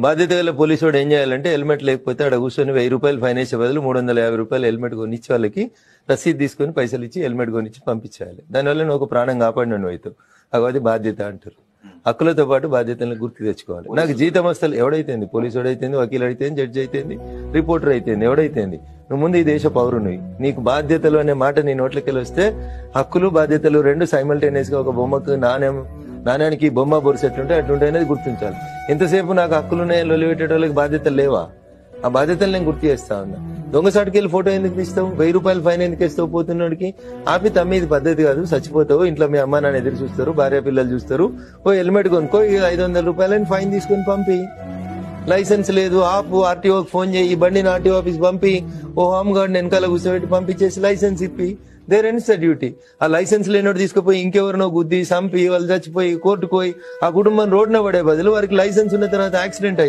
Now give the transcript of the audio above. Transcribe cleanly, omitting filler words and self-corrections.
బాధ్యత గల పోలీసు వాడు ఏం చేయాలంటే హెల్మెట్ లేకపోతే అక్కడ కూర్చొని 1000 రూపాయలు ఫైన్ వేసే బదులు 350 రూపాయలు హెల్మెట్ కొనిచ్చి వాళ్ళకి రసీదు తీసుకొని పైసలు ఇచ్చి హెల్మెట్ కొనిచ్చి పంపించేయాలి. దానివల్ల నువ్వు ఒక ప్రాణం కాపాడిన అవుతావు. అది బాధ్యత అంటారు. హక్కులతో పాటు బాధ్యతలను గుర్తు తెచ్చుకోవాలి. నాకు జీతం అసలు ఎవడైతేంది, పోలీసు వాడైతేంది, వకీలు అయితేంది, జడ్జి అయితేంది, రిపోర్టర్ అయితేంది, ఎవడైతేంది, నువ్వు ముందు ఈ దేశ పౌరునివి. నీకు బాధ్యతలు అనే మాట నీ నోట్లకెళ్ళి వస్తే హక్కులు బాధ్యతలు రెండు సైమల్టేనియస్ గా ఒక బొమ్మకు నాణ్యానికి బొమ్మ బొరుసు ఎట్లుంటే అట్లుంటే అనేది గుర్తించాలి. ఎంతసేపు నాకు హక్కులున్నాయి లొల్లి పెట్టేటోళ్ళకి బాధ్యతలు లేవా? ఆ బాధ్యతలు నేను గుర్తు చేస్తా ఉన్నా. దొంగసాటుకి వెళ్ళి ఫోటో ఎందుకు తీస్తావు? 1000 రూపాయలు ఫైన్ ఎందుకు వేస్తావు? పోతున్నోడికి ఆపి తమ్మీది పద్ధతి కాదు, చచ్చిపోతావు, ఇంట్లో మీ అమ్మ నాన్న ఎదురు చూస్తారు, భార్య పిల్లలు చూస్తారు, ఓ హెల్మెట్ కొనుక్కో, 500 రూపాయలని ఫైన్ తీసుకొని పంపి. లైసెన్స్ లేదు ఆపు, ఆర్టీఓకి ఫోన్ చేయి, బండిని ఆర్టీఓ ఆఫీస్ పంపి, ఓ హోమ్ గార్డ్ వెనకాల కూర్చోబెట్టి పంపించేసి లైసెన్స్ ఇప్పి. There ends the duty. ఆ లైసెన్స్ లేనోడు తీసుకుపోయి ఇంకెవరినో గుద్ది చంపి వాళ్ళు చచ్చిపోయి కోర్టుకు పోయి ఆ కుటుంబం రోడ్డున పడే బదులు వారికి లైసెన్స్ ఉన్న తర్వాత యాక్సిడెంట్ అయింది.